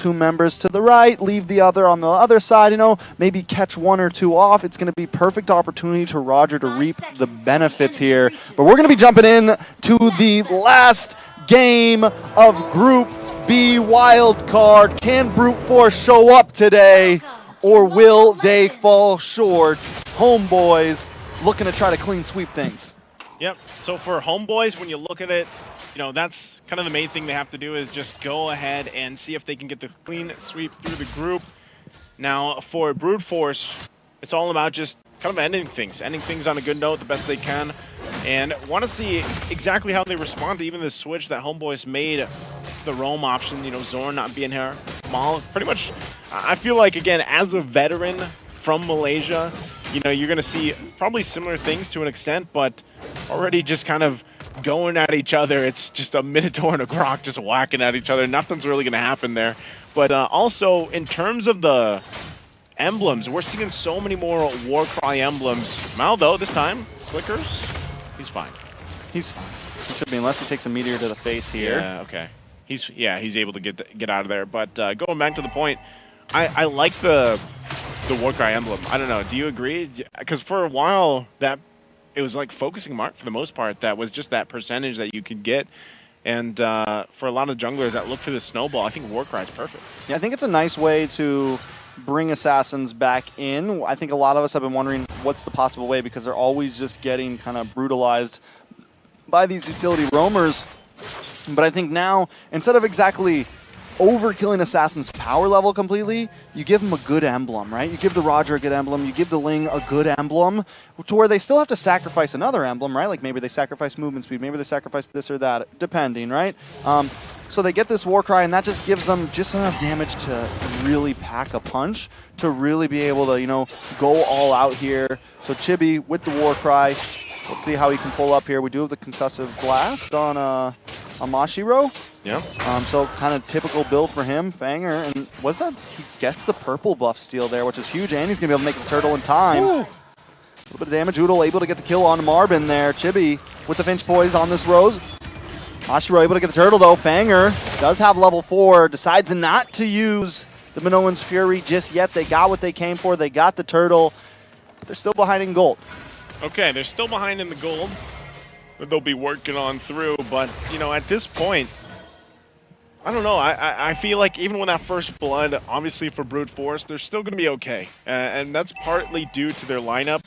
2 members to the right, leave the other on the other side, you know, maybe catch 1 or 2 off. It's going to be perfect opportunity to Roger to reap the benefits here. But we're going to be jumping in to the last game of Group B Wildcard. Can Brute Force show up today, or will they fall short? HomeBois looking to try to clean sweep things. Yep, so for HomeBois, when you look at it, you know, that's kind of the main thing they have to do is just go ahead and see if they can get the clean sweep through the group. Now, for Brute Force, it's all about just kind of ending things on a good note the best they can, and want to see exactly how they respond to even the switch that HomeBois made, the roam option, you know, Zorn not being here. Mal, pretty much, I feel like, again, as a veteran from Malaysia, you know, you're going to see probably similar things to an extent, but already just kind of going at each other. It's just a Minotaur and a Grok just whacking at each other. Nothing's really going to happen there. But also, in terms of the emblems, we're seeing so many more Warcry emblems. Mal, though, this time, Flickers, he's fine. He's fine. He should be, unless he takes a meteor to the face here. Yeah, okay. He's able to get out of there. But going back to the point, I like the Warcry emblem. I don't know. Do you agree? Because for a while, it was like focusing mark for the most part. That was just that percentage that you could get. And for a lot of junglers that look for the snowball, I think Warcry is perfect. Yeah, I think it's a nice way to bring assassins back in. I think a lot of us have been wondering what's the possible way, because they're always just getting kind of brutalized by these utility roamers. But I think now, instead of exactly overkilling Assassin's power level completely, you give him a good emblem, right? You give the Roger a good emblem, you give the Ling a good emblem, to where they still have to sacrifice another emblem, right? Like maybe they sacrifice movement speed, maybe they sacrifice this or that, depending, right? So they get this Warcry, and that just gives them just enough damage to really pack a punch, to really be able to, you know, go all out here. So Chibi with the Warcry, let's see how he can pull up here. We do have the concussive blast on Mashiro. Yeah. So kind of typical build for him, Fanger, and was that he gets the purple buff steal there, which is huge, and he's gonna be able to make the turtle in time. Ooh. A little bit of damage. Oodle able to get the kill on Marbin there. Chibi with the Finch Poise on this Rose. Mashiro able to get the turtle though. Fanger does have level 4, decides not to use the Minoan's Fury just yet. They got what they came for. They got the turtle, but they're still behind in gold. Okay, they're still behind in the gold that they'll be working on through, but, you know, at this point, I don't know. I feel like even with that first blood, obviously for Brute Force, they're still going to be okay. And that's partly due to their lineup.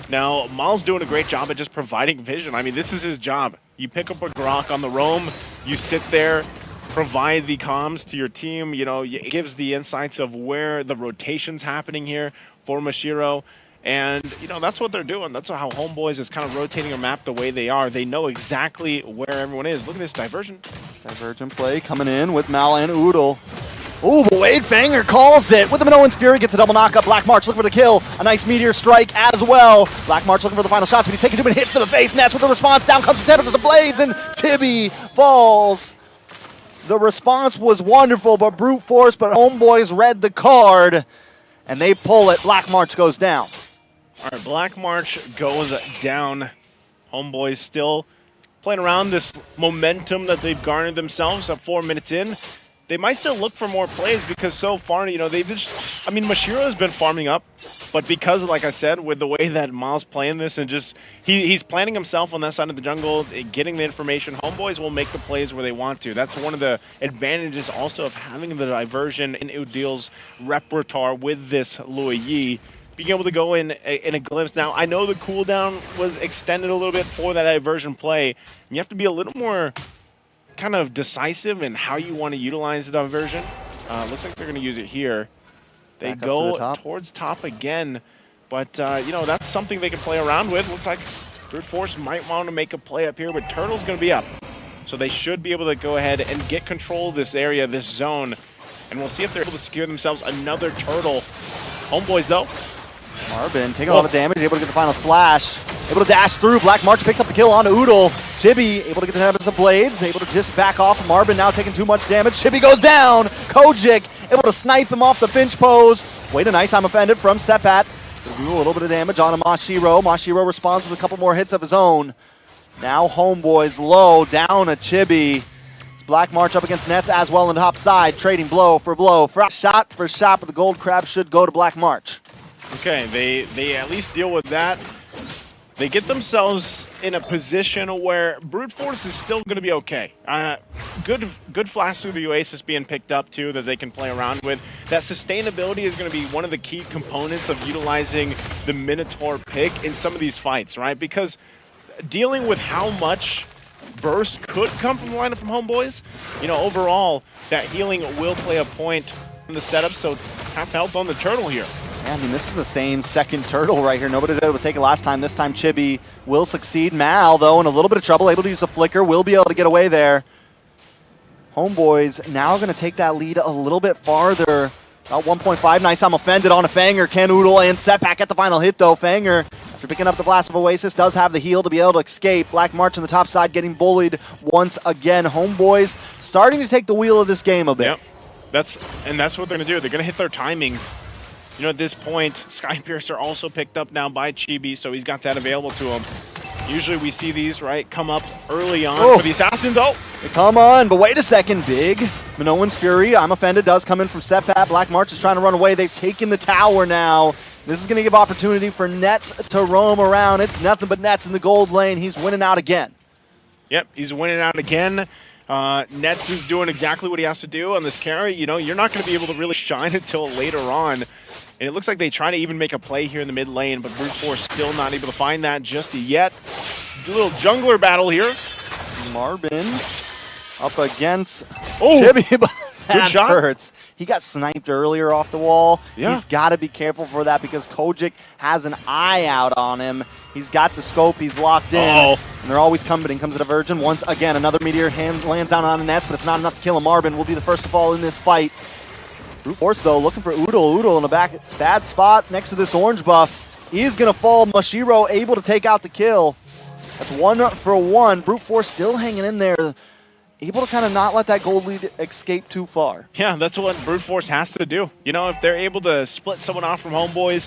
Now, Mal's doing a great job at just providing vision. I mean, this is his job. You pick up a Grok on the roam, you sit there, provide the comms to your team. You know, it gives the insights of where the rotation's happening here for Mashiro. And, you know, that's what they're doing. That's how HomeBois is kind of rotating a map the way they are. They know exactly where everyone is. Look at this diversion. Divergent play coming in with Mal and Oodle. Ooh, but Wade Fanger calls it with the Minoan's Fury, gets a double knockup. Black March looking for the kill. A nice meteor strike as well. Black March looking for the final shots, but he's taking too many hits to the face. Nets with the response. Down comes the Tentacles of Blades, and Tibi falls. The response was wonderful, but Brute Force, but HomeBois read the card, and they pull it. Black March goes down. All right, Black March goes down. HomeBois still playing around this momentum that they've garnered themselves at 4 minutes in. They might still look for more plays because so far, you know, they've just, I mean, Mashiro has been farming up, but because, like I said, with the way that Mal's playing this and just, he's planning himself on that side of the jungle, getting the information, HomeBois will make the plays where they want to. That's one of the advantages also of having the diversion in Udil's repertoire with this Lui Yi. Being able to go in a glimpse. Now, I know the cooldown was extended a little bit for that diversion play. You have to be a little more kind of decisive in how you want to utilize the diversion. Looks like they're going to use it here. They go towards top again. But, you know, that's something they can play around with. Looks like Brute Force might want to make a play up here, but Turtle's going to be up. So they should be able to go ahead and get control of this area, this zone. And we'll see if they're able to secure themselves another turtle. HomeBois, though. Marbin taking a lot of damage, able to get the final slash. Able to dash through. Black March picks up the kill onto Oodle. Chibi able to get the damage of Blades. Able to just back off. Marbin now taking too much damage. Chibi goes down. Kojic able to snipe him off the Finch pose. Wait a nice time offended from Sepat. Do a little bit of damage on Mashiro. Mashiro responds with a couple more hits of his own. Now HomeBois low down a Chibi. It's Black March up against Nets as well on the top side, trading blow for blow. Shot for shot, but the gold crab should go to Black March. Okay, they at least deal with that. They get themselves in a position where Brute Force is still going to be okay. Good flash through the Oasis being picked up too that they can play around with. That sustainability is going to be one of the key components of utilizing the Minotaur pick in some of these fights, right? Because dealing with how much burst could come from the lineup from HomeBois, you know, overall, that healing will play a point in the setup, so half health on the turtle here. Yeah, I mean, this is the same second turtle right here. Nobody was able to take it last time. This time, Chibi will succeed. Mal, though, in a little bit of trouble, able to use a flicker, will be able to get away there. HomeBois now going to take that lead a little bit farther. About 1.5. Nice, I'm offended on a Fanger. Can Oodle and setback at the final hit, though. Fanger, after picking up the Blast of Oasis, does have the heal to be able to escape. Black March on the top side getting bullied once again. HomeBois starting to take the wheel of this game a bit. Yep. That's what they're going to do. They're going to hit their timings. You know, at this point, Skypiercer also picked up now by Chibi, so he's got that available to him. Usually we see these, right, come up early on for the Assassins. Oh! Come on, but wait a second, big. Minoan's Fury, I'm offended, does come in from Setpat. Black March is trying to run away. They've taken the tower now. This is going to give opportunity for Nets to roam around. It's nothing but Nets in the gold lane. He's winning out again. Yep, he's winning out again. Nets is doing exactly what he has to do on this carry. You know, you're not going to be able to really shine until later on. And it looks like they try to even make a play here in the mid lane, but Brute Force still not able to find that just yet. A little jungler battle here. Marvin up against Chibi, but that hurts. He got sniped earlier off the wall. Yeah. He's got to be careful for that because Kojic has an eye out on him. He's got the scope. He's locked in. And they're always coming. He comes to the Virgin. Once again, another meteor lands down on the Nets, but it's not enough to kill him. Marvin will be the first to fall in this fight. Brute Force, though, looking for Oodle. Oodle in the back, bad spot next to this orange buff. He's going to fall. Mashiro able to take out the kill. That's 1 for 1. Brute Force still hanging in there. Able to kind of not let that gold lead escape too far. Yeah, that's what Brute Force has to do. You know, if they're able to split someone off from HomeBois,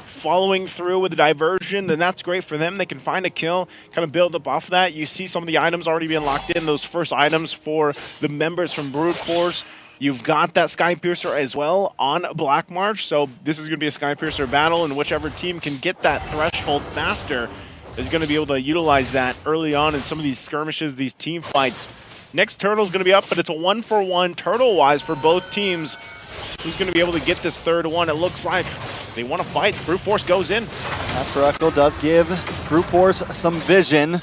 following through with the diversion, then that's great for them. They can find a kill, kind of build up off of that. You see some of the items already being locked in, those first items for the members from Brute Force. You've got that Skypiercer as well on Black March, so this is going to be a Skypiercer battle, and whichever team can get that threshold faster is going to be able to utilize that early on in some of these skirmishes, these team fights. Next turtle's going to be up, but it's a 1-for-1 turtle-wise for both teams. Who's going to be able to get this third one? It looks like they want to fight. Brute Force goes in. Master Echo does give Brute Force some vision.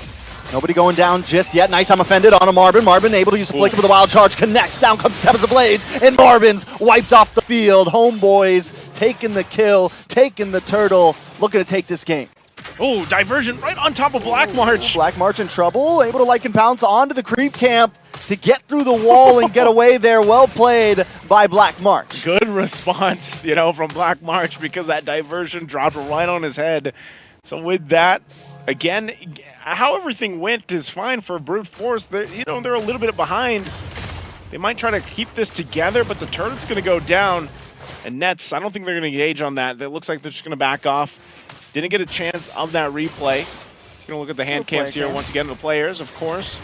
Nobody going down just yet. Nice, I'm offended on a Marvin. Marvin able to use the flicker with a wild charge. Connects. Down comes Tempest of Blades. And Marvin's wiped off the field. HomeBois taking the kill, taking the turtle, looking to take this game. Oh, diversion right on top of Black March. Black March in trouble. Able to Lycan pounce onto the creep camp to get through the wall and get away there. Well played by Black March. Good response, you know, from Black March because that diversion dropped right on his head. So with that, again, how everything went is fine for Brute Force. They're a little bit behind. They might try to keep this together, but the turret's going to go down. And Nets, I don't think they're going to engage on that. It looks like they're just going to back off. Didn't get a chance of that replay. Going to look at the hand cams here once again. The players, of course,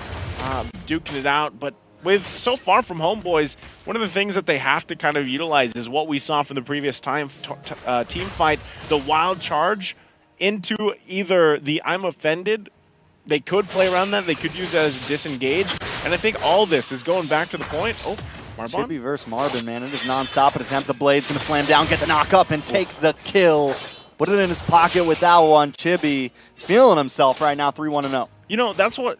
duking it out. But with so far from HomeBois, one of the things that they have to kind of utilize is what we saw from the previous team fight, the wild charge into either the I'm offended. They could play around that. They could use it as disengage. And I think all this is going back to the point. Oh, Marbon. Chibi versus Marvin, man. It is non-stop. It attempts a Blade's going to slam down, get the knock up, and take the kill. Put it in his pocket with that one. Chibi feeling himself right now, 3-1-0. You know, that's what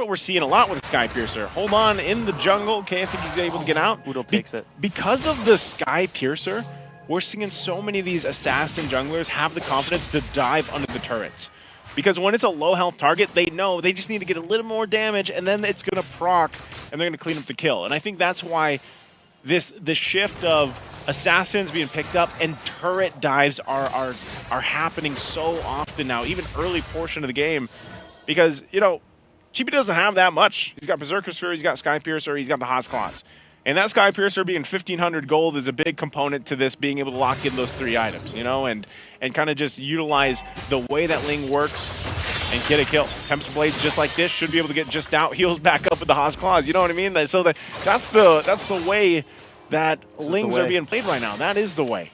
we're seeing a lot with Skypiercer. Hold on in the jungle. Okay, I think he's able to get out. Oodle takes it. Because of the Skypiercer, we're seeing so many of these assassin junglers have the confidence to dive under the turrets. Because when it's a low health target, they know they just need to get a little more damage, and then it's going to proc, and they're going to clean up the kill. And I think that's why the shift of assassins being picked up and turret dives are happening so often now, even early portion of the game. Because, you know, Chibi doesn't have that much. He's got Berserker's Fury, he's got Skypiercer, he's got the Haas Claws. And that Skypiercer being 1,500 gold is a big component to this being able to lock in those 3 items, you know, and kind of just utilize the way that Ling works and get a kill. Tempest Blades just like this should be able to get just out, heals back up with the Haas Claws. You know what I mean? So that's the way that Lings are being played right now. That is the way.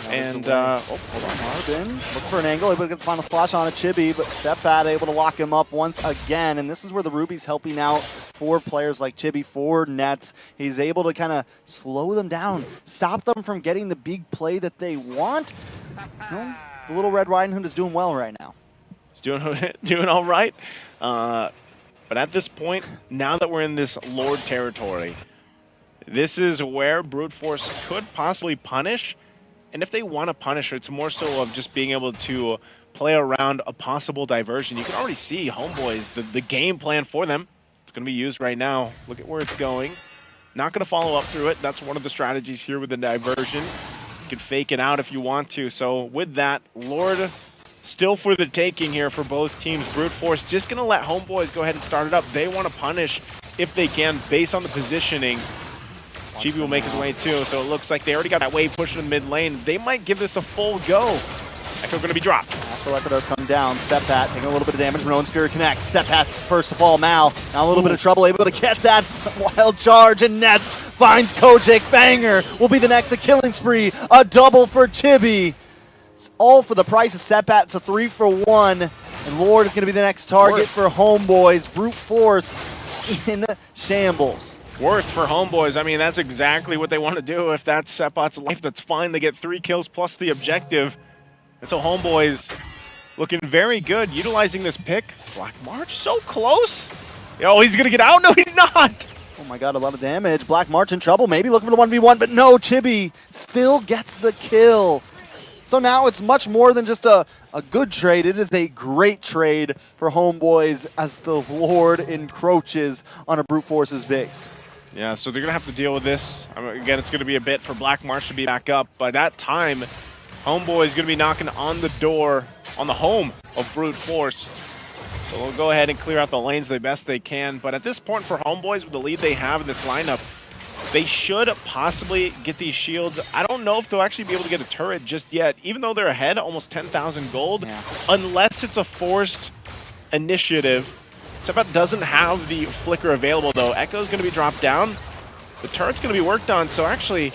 And hold on, Marvin. Look for an angle, able to get the final slash on a Chibi, but Seppat able to lock him up once again. And this is where the Ruby's helping out for players like Chibi, for Nets. He's able to kind of slow them down, stop them from getting the big play that they want. Well, the little Red Riding Hood is doing well right now. He's doing all right. But at this point, now that we're in this Lord territory, this is where Brute Force could possibly punish. And if they want to punish, it's more so of just being able to play around a possible diversion. You can already see HomeBois, the game plan for them. It's going to be used right now. Look at where it's going. Not going to follow up through it. That's one of the strategies here with the diversion. You can fake it out if you want to. So with that, Lord still for the taking here for both teams. Brute Force just going to let HomeBois go ahead and start it up. They want to punish if they can based on the positioning. Chibi will make his way too, so it looks like they already got that wave pushing in the mid lane. They might give this a full go. Echo going to be dropped. After Echo does come down, Seppat taking a little bit of damage. Rowan Sphere connects. Seppat's first of all, Mal. Now a little bit of trouble, able to catch that wild charge, and Nets finds Kojik. Banger will be the next, a killing spree. A double for Chibi. It's all for the price of Seppat. It's a 3-for-1. And Lord is going to be the next target for HomeBois. Brute Force in shambles. Worth for HomeBois. I mean, that's exactly what they want to do. If that's Seppat's life, that's fine. They get 3 kills plus the objective. And so HomeBois looking very good, utilizing this pick. Black March so close. Oh, he's going to get out? No, he's not. Oh my god, a lot of damage. Black March in trouble, maybe looking for the 1v1, but no, Chibi still gets the kill. So now it's much more than just a good trade. It is a great trade for HomeBois as the Lord encroaches on a Brute Force's base. Yeah, so they're going to have to deal with this. Again, it's going to be a bit for Black March to be back up. By that time, HomeBois is going to be knocking on the door on the home of Brute Force. So we'll go ahead and clear out the lanes the best they can. But at this point for HomeBois, with the lead they have in this lineup, they should possibly get these shields. I don't know if they'll actually be able to get a turret just yet, even though they're ahead, almost 10,000 gold, unless it's a forced initiative. Seppat doesn't have the flicker available, though. Echo's going to be dropped down. The turret's going to be worked on, so actually,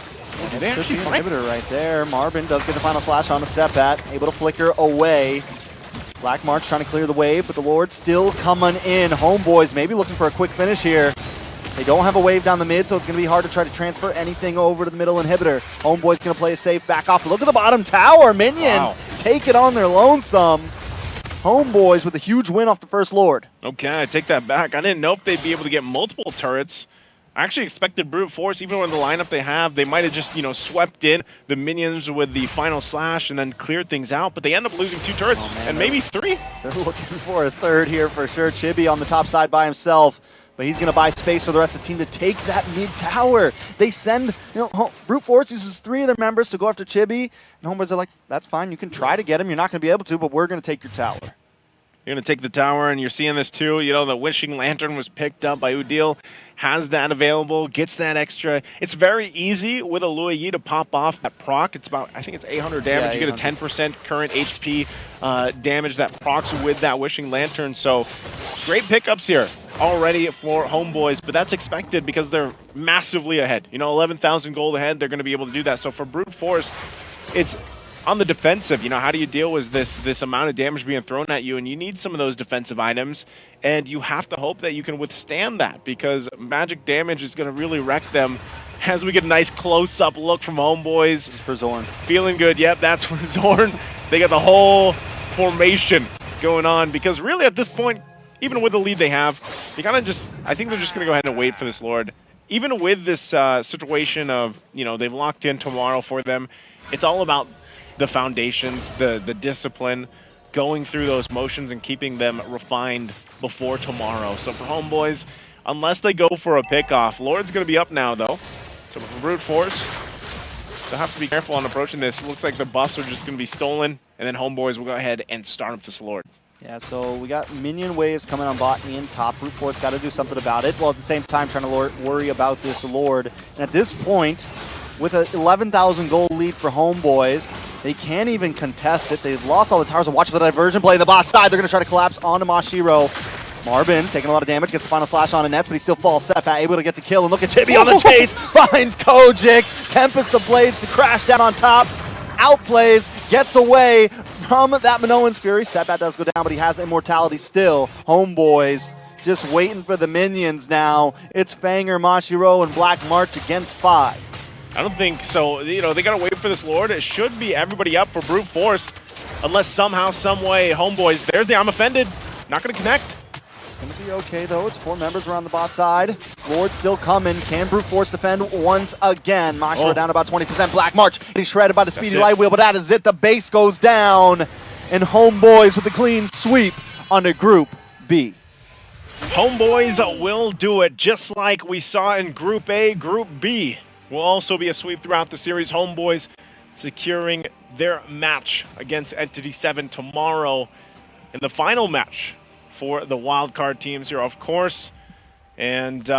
they actually fight. Inhibitor right there. Marvin does get the final slash on the Seppat, able to flicker away. Black March trying to clear the wave, but the Lord still coming in. HomeBois maybe looking for a quick finish here. They don't have a wave down the mid, so it's going to be hard to try to transfer anything over to the middle inhibitor. HomeBois going to play a safe back off. But look at the bottom tower. Minions take it on their lonesome. HomeBois with a huge win off the first Lord. Okay, I take that back. I didn't know if they'd be able to get multiple turrets. I actually expected Brute Force, even with the lineup they have, they might have just, swept in the minions with the final slash and then cleared things out, but they end up losing 2 turrets and maybe 3. They're looking for a third here for sure. Chibi on the top side by himself, but he's going to buy space for the rest of the team to take that mid tower. They send, Brute Force uses 3 of their members to go after Chibi, and HomeBois are like, that's fine, you can try to get him, you're not going to be able to, but we're going to take your tower. You're going to take the tower, and you're seeing this too. The Wishing Lantern was picked up by Udil, has that available, gets that extra. It's very easy with a Lua Yi to pop off that proc. It's about, I think it's 800 damage. You get a 10% current HP damage that procs with that Wishing Lantern. So great pickups here already for HomeBois, but that's expected because they're massively ahead. 11,000 gold ahead, they're going to be able to do that. So for Brute Force, it's on the defensive. How do you deal with this amount of damage being thrown at you? And you need some of those defensive items, and you have to hope that you can withstand that, because magic damage is going to really wreck them. As we get a nice close-up look from HomeBois. This is for Zorn. Feeling good. Yep, that's for Zorn. They got the whole formation going on, because really at this point, even with the lead they have, they kind of just, I think they're just going to go ahead and wait for this Lord. Even with this situation of, they've locked in tomorrow for them, it's all about the foundations, the discipline, going through those motions and keeping them refined before tomorrow. So for HomeBois, unless they go for a pickoff, Lord's going to be up now, though. So for Brute Force, they'll have to be careful on approaching this. It looks like the buffs are just going to be stolen, and then HomeBois will go ahead and start up this Lord. Yeah, so we got minion waves coming on bot and top. Brute Force got to do something about it, while at the same time trying to worry about this Lord. And at this point, with an 11,000 goal lead for HomeBois. They can't even contest it. They've lost all the towers. And watch for the diversion play. The boss side, they're going to try to collapse onto Mashiro. Marvin taking a lot of damage, gets the final slash on the nets, but he still falls set back, able to get the kill. And look at Chibi on the chase, finds Kojic. Tempest of Blades to crash down on top. Outplays, gets away from that Minoan's Fury. Setback does go down, but he has immortality still. HomeBois just waiting for the minions now. It's Fanger, Mashiro, and Black March against 5. I don't think so. You know, they got to wait for this Lord. It should be everybody up for brute force, unless somehow, some way, HomeBois. There's the I'm offended. Not going to connect. Gonna be okay though. It's 4 members around the boss side. Lord still coming. Can brute force defend once again? Mashiro down about 20%. Black March. He's shredded by the speedy light wheel, but that is it. The base goes down, and HomeBois with the clean sweep onto Group B. HomeBois will do it just like we saw in Group A. Group B will also be a sweep throughout the series. HomeBois securing their match against Entity 7 tomorrow in the final match for the wildcard teams here, of course. And